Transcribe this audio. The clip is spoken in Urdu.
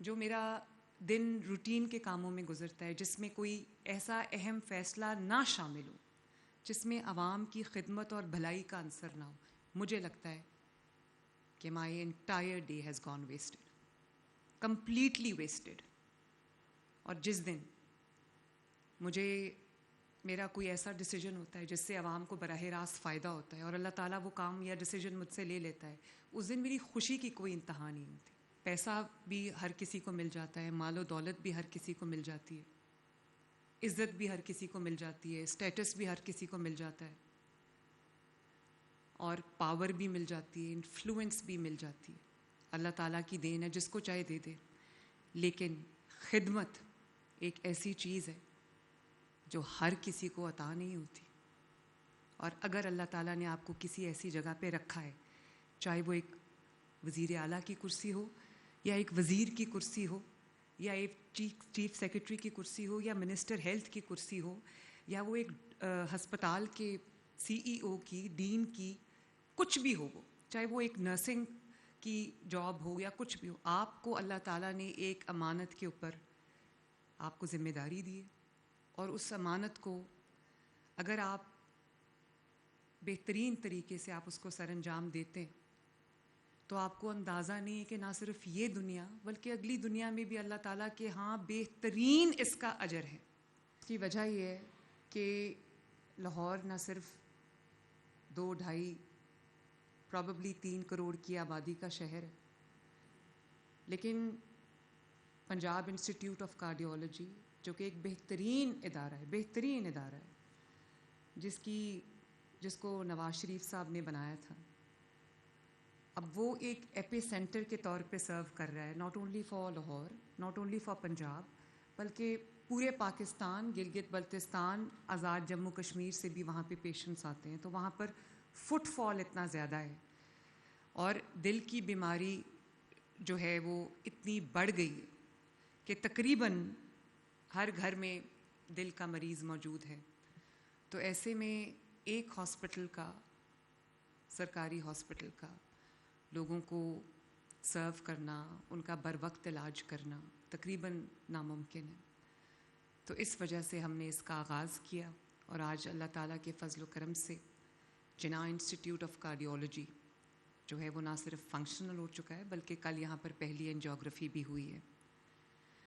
جو میرا دن روٹین کے کاموں میں گزرتا ہے، جس میں کوئی ایسا اہم فیصلہ نہ شامل ہو جس میں عوام کی خدمت اور بھلائی کا عنصر نہ ہو، مجھے لگتا ہے کہ my entire day has gone wasted, completely wasted. اور جس دن مجھے میرا کوئی ایسا ڈیسیجن ہوتا ہے جس سے عوام کو براہ راست فائدہ ہوتا ہے اور اللہ تعالیٰ وہ کام یا ڈیسیجن مجھ سے لے لیتا ہے، اس دن میری خوشی کی کوئی انتہا نہیں ہوتی. پیسہ بھی ہر کسی کو مل جاتا ہے، مال و دولت بھی ہر کسی کو مل جاتی ہے، عزت بھی ہر کسی کو مل جاتی ہے، اسٹیٹس بھی ہر کسی کو مل جاتا ہے، اور پاور بھی مل جاتی ہے، انفلوئنس بھی مل جاتی ہے. اللہ تعالیٰ کی دین ہے، جس کو چاہے دے دے. لیکن خدمت ایک ایسی چیز ہے جو ہر کسی کو عطا نہیں ہوتی. اور اگر اللہ تعالیٰ نے آپ کو کسی ایسی جگہ پہ رکھا ہے، چاہے وہ ایک وزیر اعلیٰ کی کرسی ہو یا ایک وزیر کی کرسی ہو یا ایک چیف سیکرٹری کی کرسی ہو یا منسٹر ہیلتھ کی کرسی ہو یا وہ ایک ہسپتال کے CEO کی، ڈین کی، کچھ بھی ہو، وہ چاہے وہ ایک نرسنگ کی جاب ہو یا کچھ بھی ہو، آپ کو اللہ تعالیٰ نے ایک امانت کے اوپر آپ کو ذمہ داری دی ہے. اور اس امانت کو اگر آپ بہترین طریقے سے آپ اس کو سر انجام دیتے ہیں تو آپ کو اندازہ نہیں ہے کہ نہ صرف یہ دنیا بلکہ اگلی دنیا میں بھی اللہ تعالیٰ کے ہاں بہترین اس کا اجر ہے. اس کی وجہ یہ ہے کہ لاہور نہ صرف 2-2.5 پرابیبلی 3 کروڑ کی آبادی کا شہر ہے، لیکن پنجاب انسٹیٹیوٹ آف کارڈیولوجی جو کہ ایک بہترین ادارہ ہے جس کو نواز شریف صاحب نے بنایا تھا، اب وہ ایک ایپی سینٹر کے طور پہ سرو کر رہا ہے، not only for Lahore, not only for Punjab, بلکہ پورے پاکستان، گلگت بلتستان، آزاد جموں کشمیر سے بھی وہاں پہ پیشنٹس آتے ہیں. تو وہاں پر فٹ فال اتنا زیادہ ہے اور دل کی بیماری جو ہے وہ اتنی بڑھ گئی ہے کہ تقریباً ہر گھر میں دل کا مریض موجود ہے. تو ایسے میں ایک ہاسپٹل کا، سرکاری ہاسپٹل کا، لوگوں کو سرو کرنا، ان کا بر وقت علاج کرنا تقریباً ناممکن ہے. تو اس وجہ سے ہم نے اس کا آغاز کیا اور آج اللہ تعالیٰ کے فضل و کرم سے جناح انسٹیٹیوٹ آف کارڈیولوجی جو ہے وہ نہ صرف فنکشنل ہو چکا ہے بلکہ کل یہاں پر پہلی اینجیوگرافی بھی ہوئی ہے.